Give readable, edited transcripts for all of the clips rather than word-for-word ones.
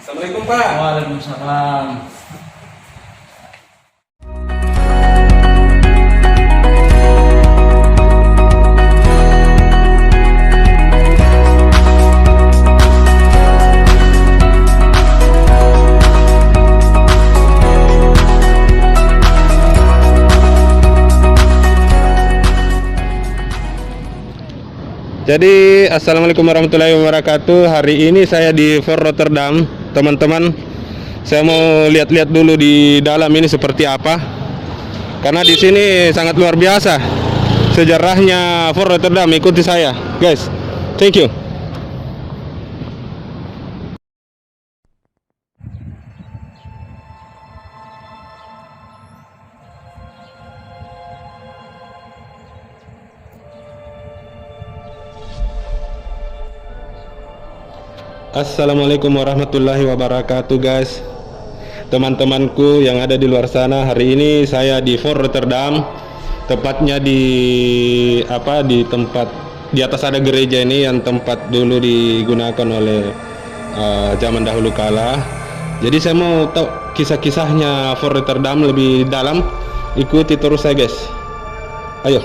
Assalamualaikum Pak. Waalaikumsalam. Jadi assalamualaikum warahmatullahi wabarakatuh. Hari ini saya di Fort Rotterdam, teman-teman. Saya mau lihat-lihat dulu di dalam ini seperti apa. Karena di sini sangat luar biasa sejarahnya Fort Rotterdam. Ikuti saya, guys. Thank you. Assalamualaikum warahmatullahi wabarakatuh, guys. Teman-temanku yang ada di luar sana, hari ini saya di Fort Rotterdam, tepatnya di tempat di atas ada gereja ini yang tempat dulu digunakan oleh zaman dahulu kala. Jadi saya mau tahu kisah-kisahnya Fort Rotterdam lebih dalam. Ikuti terus saya, guys. Ayo.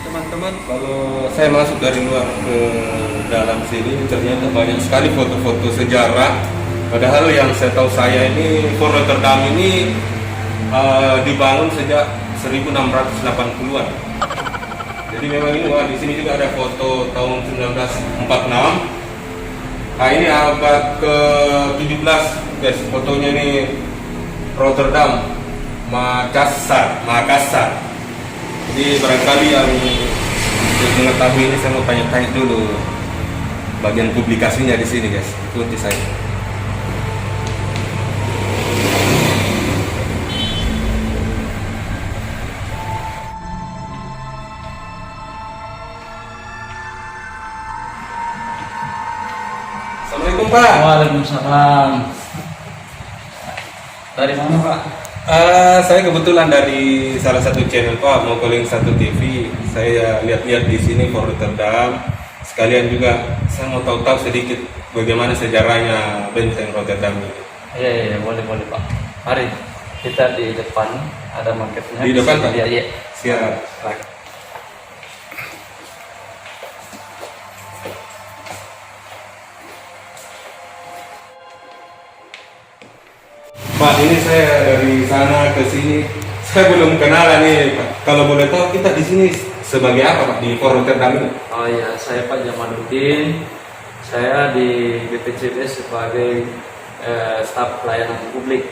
Teman-teman, kalau saya masuk dari luar ke dalam sini, ternyata banyak sekali foto-foto sejarah. Padahal yang saya tahu saya ini Fort Rotterdam ini dibangun sejak 1680-an. Jadi memang ini, wah, di sini juga ada foto tahun 1946. Nah, ini abad ke-17, guys. Fotonya ini Rotterdam, Makassar. Jadi barangkali yang mengetahui ini, saya mau tanya-tanya dulu bagian publikasinya di sini, guys. Ikuti saya. Assalamualaikum Pak. Waalaikumsalam. Dari mana Pak? Saya kebetulan dari salah satu channel Pak, mau calling satu TV. Saya lihat-lihat di sini Fort Rotterdam. Sekalian juga saya mau tahu sedikit bagaimana sejarahnya benteng Rotterdam ini. Iya, boleh Pak. Mari kita di depan ada marketnya. Di depan Pak? Iya. Siap. Pak, ini saya dari sana ke sini, saya belum kenalan nih Pak. Kalau boleh tahu kita di sini sebagai apa Pak di Fort Rotterdam ini? Oh iya, saya Pak Jamaluddin. Saya di BPJS sebagai staf pelayanan publik.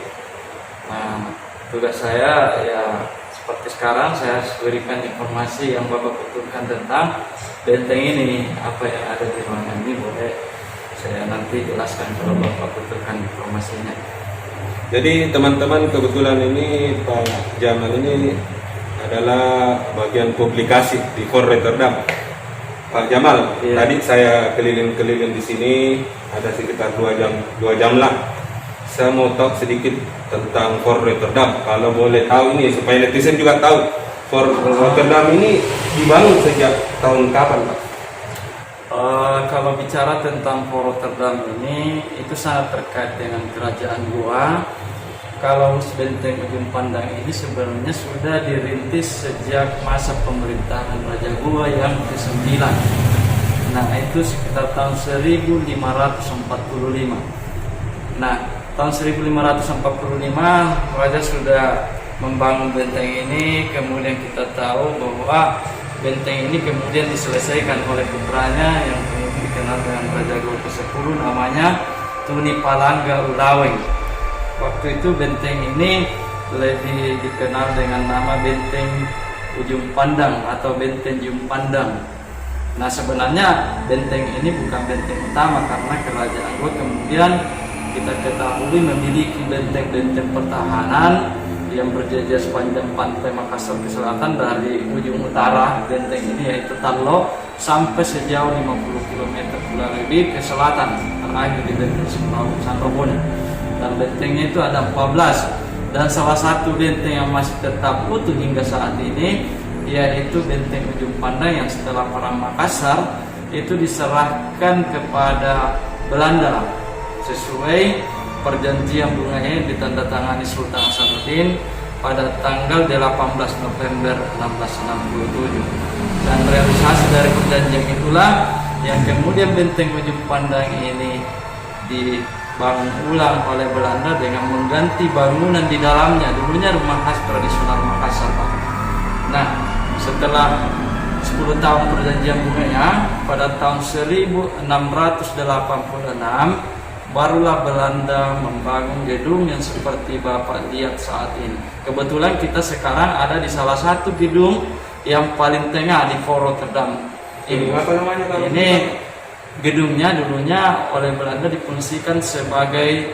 Nah, tugas saya ya seperti sekarang, saya berikan informasi yang Bapak butuhkan tentang benteng ini. Apa yang ada di ruangan ini boleh saya nanti jelaskan kalau Bapak butuhkan informasinya. Jadi teman-teman, kebetulan ini Pak Jamal ini adalah bagian publikasi di Fort Rotterdam. Pak Jamal, iya. Tadi saya keliling-keliling di sini ada sekitar 2 jam lah. Saya mau tahu sedikit tentang Fort Rotterdam. Kalau boleh tahu ini supaya netizen juga tahu Fort Rotterdam ini dibangun sejak tahun kapan, Pak? Kalau bicara tentang Fort Rotterdam ini, itu sangat terkait dengan kerajaan Goa. Kalau benteng Ujung Pandang ini sebenarnya sudah dirintis sejak masa pemerintahan Raja Goa yang ke-9. Nah, itu sekitar tahun 1545. Nah, tahun 1545 Raja sudah membangun benteng ini. Kemudian kita tahu bahwa benteng ini kemudian diselesaikan oleh putranya yang kemudian dikenal dengan Raja Goa ke-10, namanya Tuni Palangga Ulaweng. Waktu itu benteng ini lebih dikenal dengan nama Benteng Ujung Pandang atau Benteng Ujung Pandang. Nah, sebenarnya benteng ini bukan benteng utama karena kerajaan Goa kemudian kita ketahui memiliki benteng-benteng pertahanan yang berjajar sepanjang pantai Makassar ke selatan dari ujung utara benteng ini yaitu Tarlo sampai sejauh 50 km kurang lebih ke selatan terakhir di benteng Sanrobona. Dan bentengnya itu ada 14, dan salah satu benteng yang masih tetap utuh hingga saat ini yaitu benteng Ujung Pandang yang setelah Perang Makassar itu diserahkan kepada Belanda sesuai perjanjian bunganya yang ditandatangani Sultan Hasanuddin pada tanggal 18 November 1667. Dan realisasi dari perjanjian itulah yang kemudian benteng Ujung Pandang ini dibangun ulang oleh Belanda dengan mengganti bangunan di dalamnya. Dulunya rumah khas tradisional Makassar, Pak. Nah, setelah 10 tahun perjanjian bunganya, pada tahun 1686 barulah Belanda membangun gedung yang seperti Bapak lihat saat ini. Kebetulan kita sekarang ada di salah satu gedung yang paling tengah di Fort Rotterdam. Ini apa namanya, Pak? Ini gedungnya dulunya oleh Belanda difungsikan sebagai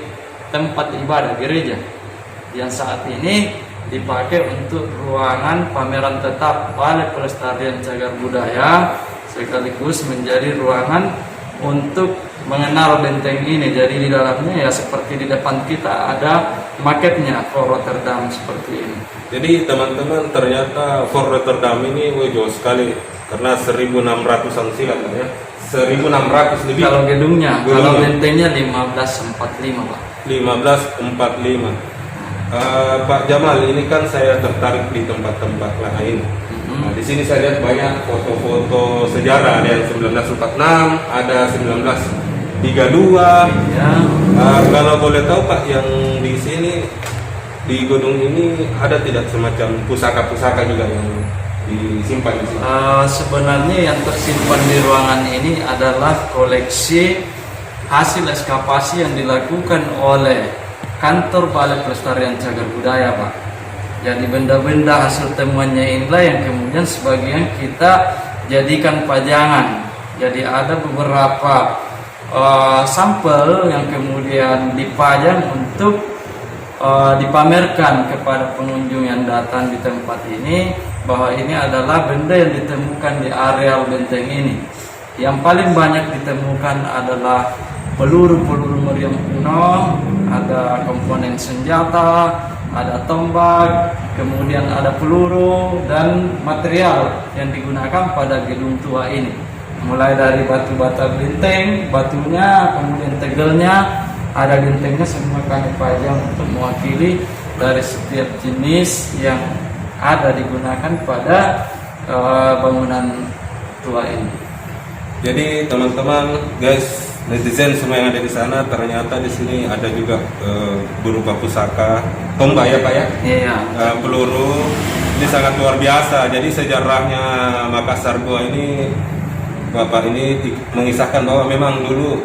tempat ibadah gereja, yang saat ini dipakai untuk ruangan pameran tetap Balai Pelestarian Cagar Budaya, sekaligus menjadi ruangan untuk mengenal benteng ini. Jadi di dalamnya ya seperti di depan kita ada maketnya Fort Rotterdam seperti ini. Jadi teman-teman, ternyata Fort Rotterdam ini jauh sekali karena 1600-an silam ya. 1600 lebih. Kalau gedungnya, kalau bentengnya 1545, Pak. 1545. Pak Jamal, ini kan saya tertarik di tempat-tempat lain. Nah, di sini saya lihat banyak foto-foto sejarah, ada yang 1946, ada 1932. Ya. Kalau boleh tahu Pak, yang di sini di gedung ini ada tidak semacam pusaka-pusaka juga yang disimpan di sini? Sebenarnya yang tersimpan di ruangan ini adalah koleksi hasil ekskavasi yang dilakukan oleh Kantor Balai Pelestarian Cagar Budaya, Pak. Jadi benda-benda hasil temuannya inilah yang kemudian sebagian kita jadikan pajangan. Jadi ada beberapa sampel yang kemudian dipajang untuk dipamerkan kepada pengunjung yang datang di tempat ini, bahwa ini adalah benda yang ditemukan di areal benteng ini. Yang paling banyak ditemukan adalah peluru-peluru meriam kuno, ada komponen senjata, ada tombak, kemudian ada peluru dan material yang digunakan pada gedung tua ini. Mulai dari batu bata benteng, batunya, kemudian tegelnya, ada gentengnya, semua kami pajang untuk mewakili dari setiap jenis yang ada digunakan pada bangunan tua ini. Jadi teman-teman, guys, netizen semua yang ada di sana, ternyata di sini ada juga berupa pusaka, tombak ya Pak ya? Iya. Peluru, ini sangat luar biasa. Jadi sejarahnya Makassar Goa ini, Bapak ini mengisahkan bahwa memang dulu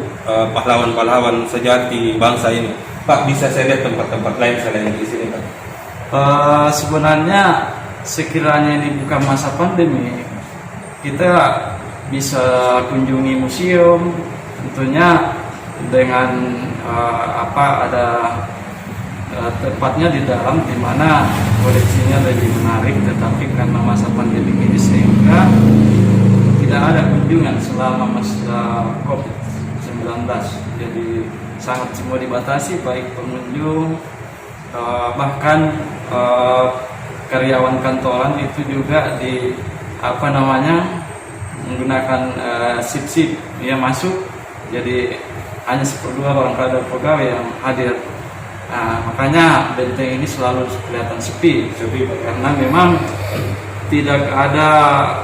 pahlawan-pahlawan sejati bangsa ini. Pak, bisa saya lihat tempat-tempat lain selain di sini Pak? Sebenarnya sekiranya ini bukan masa pandemi, kita bisa kunjungi museum, tentunya dengan ada tepatnya di dalam, di mana koleksinya lebih menarik. Tetapi karena masa pandemi ini sehingga tidak ada kunjungan selama masa COVID-19, jadi sangat semua dibatasi, baik pengunjung bahkan karyawan kantoran itu juga menggunakan sip-sip dia masuk, jadi hanya 1/2 barangkali pegawai yang hadir. Makanya benteng ini selalu kelihatan sepi karena memang tidak ada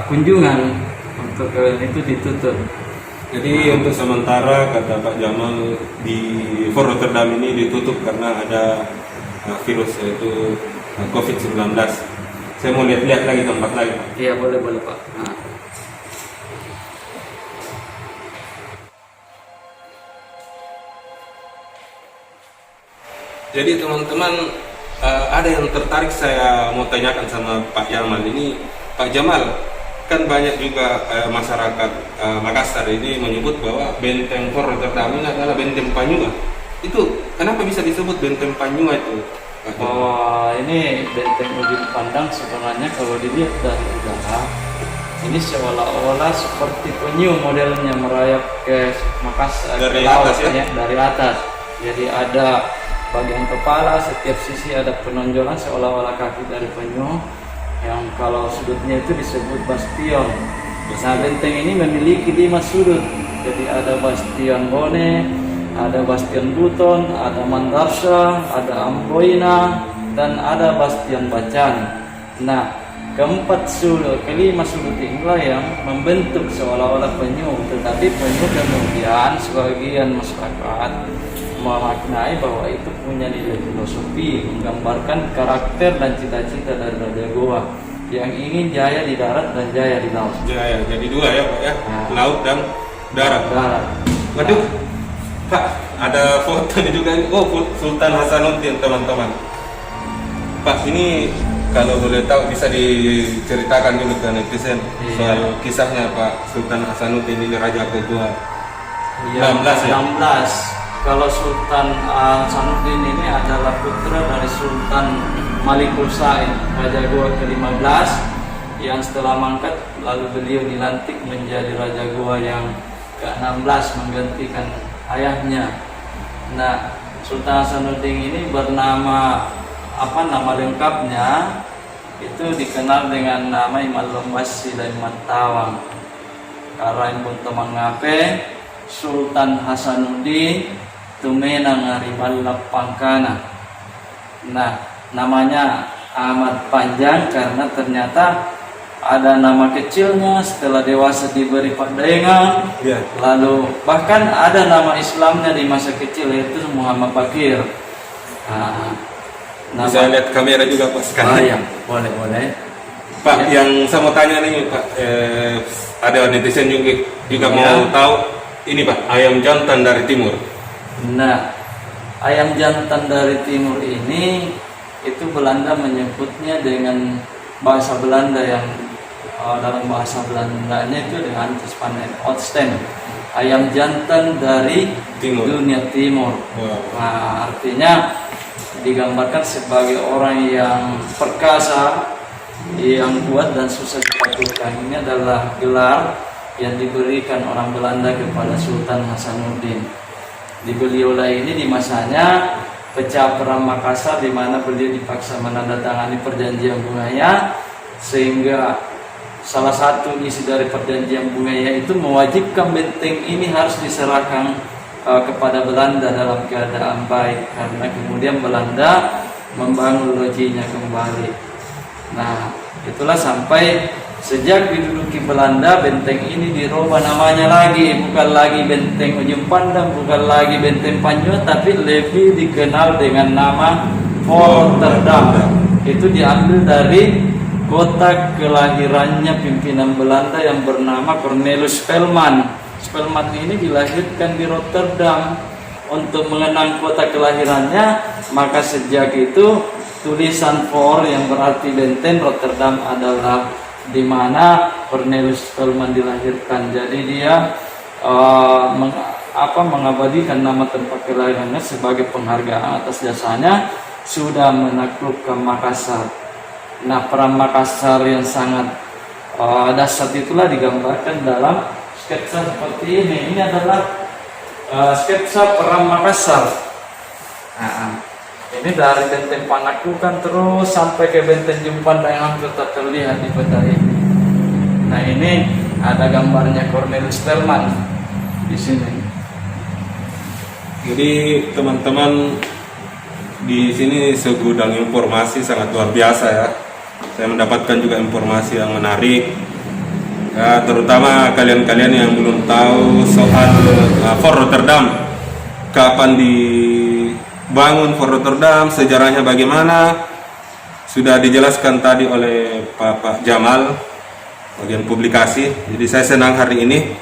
kunjungan, untuk itu ditutup. Jadi untuk sementara kata Pak Jamal, di Fort Rotterdam ini ditutup karena ada virus, yaitu COVID-19. Saya mau lihat-lihat lagi tempat lain. Iya, boleh Pak. Jadi teman-teman, ada yang tertarik saya mau tanyakan sama Pak Jamal ini. Pak Jamal, kan banyak juga masyarakat Makassar ini menyebut bahwa benteng Fort Rotterdam ini adalah benteng Panyua. Itu kenapa bisa disebut benteng Panyua itu? Ini benteng Ujung Pandang sebenarnya kalau dilihat dari udara, ini seolah-olah seperti penyu modelnya merayap ke Makassar, dari ke laut, atas ya? Dari atas. Jadi ada bagian kepala, setiap sisi ada penonjolan seolah-olah kaki dari penyu. yang kalau sudutnya itu disebut bastion. Nah, benteng ini memiliki 5 sudut. Jadi ada bastion Bone, ada bastion Buton, ada Mandarsha, ada Amboina, dan ada bastion Bacan. Nah, kelima sudut inilah yang membentuk seolah-olah penyu, tetapi penyu kemudian sebagian masyarakat memaknai bahwa itu punya nilai filosofi, menggambarkan karakter dan cita-cita dari Raja Goa yang ingin jaya di darat dan jaya di laut. Jaya, jadi 2 ya Pak ya, laut dan darat. Waduh, Pak, ada fotonya juga ini. Oh, Sultan Hasanuddin teman-teman. Pak, ini kalau boleh tahu bisa diceritakan dulu ke netizen soal kisahnya Pak Sultan Hasanuddin ini Raja kedua 16 ya? 16. Kalau Sultan Hasanuddin ini adalah putra dari Sultan Malikul Said, Raja Goa ke-15, yang setelah mangkat lalu beliau dilantik menjadi Raja Goa yang ke-16 menggantikan ayahnya. Nah, Sultan Hasanuddin ini bernama nama lengkapnya itu dikenal dengan nama Imalambasi dan Matawang. Karain pun temangape Sultan Hasanuddin Tumenang Arimalla Pangkana. Nah, namanya amat panjang karena ternyata ada nama kecilnya, setelah dewasa diberi pandengan, lalu bahkan ada nama Islamnya di masa kecil yaitu Muhammad Bakir. Bisa lihat kamera juga Pak sekali. Ya, boleh. Pak, ya. Yang saya mau tanya nih Pak, ada netizen juga mau tahu ini Pak, ayam jantan dari timur. Nah, ayam jantan dari timur ini itu Belanda menyebutnya dengan bahasa Belanda yang dalam bahasa Belandanya itu dengan Oudsten, ayam jantan dari dunia timur. Nah, artinya digambarkan sebagai orang yang perkasa, yang kuat dan susah ditaklukkan. Ini adalah gelar yang diberikan orang Belanda kepada Sultan Hasanuddin. Di beliaulah ini di masanya pecah perang Makassar, di mana beliau dipaksa menandatangani perjanjian Bungaya, sehingga salah satu isi dari perjanjian Bungaya itu mewajibkan benteng ini harus diserahkan kepada Belanda dalam keadaan baik, karena kemudian Belanda membangun lojinya kembali. Nah, itulah sampai sejak diduduki Belanda, benteng ini dirubah namanya lagi, bukan lagi benteng Ujung Pandang, bukan lagi benteng Panjua, tapi lebih dikenal dengan nama Fort Rotterdam. Itu diambil dari kota kelahirannya pimpinan Belanda yang bernama Cornelis Spelman. Spelman ini dilahirkan di Rotterdam. Untuk mengenang kota kelahirannya, maka sejak itu tulisan Fort yang berarti benteng Rotterdam adalah di mana Cornelis Spelman dilahirkan. Jadi dia mengabadikan nama tempat kelahirannya sebagai penghargaan atas jasanya sudah menaklukkan Makassar. Nah, perang Makassar yang sangat dahsyat itulah digambarkan dalam sketsa seperti ini. Ini adalah sketsa perang Makassar. Ini dari benteng Panaklukan terus sampai ke benteng Jumpanda yang hampir tak terlihat di peta ini. Nah, ini ada gambarnya Cornelis Spelman di sini. Jadi teman-teman, di sini segudang informasi sangat luar biasa ya. Saya mendapatkan juga informasi yang menarik. Ya, terutama kalian-kalian yang belum tahu soal Fort Rotterdam, kapan dibangun Fort Rotterdam, sejarahnya bagaimana, sudah dijelaskan tadi oleh Pak Jamal bagian publikasi. Jadi saya senang hari ini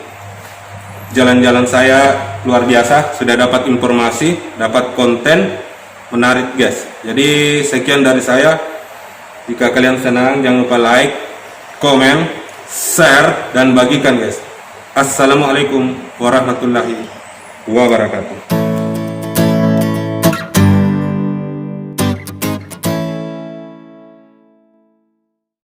jalan-jalan saya luar biasa, sudah dapat informasi, dapat konten menarik guys. Jadi sekian dari saya. Jika kalian senang, jangan lupa like, komen, share, dan bagikan guys. Assalamualaikum warahmatullahi wabarakatuh.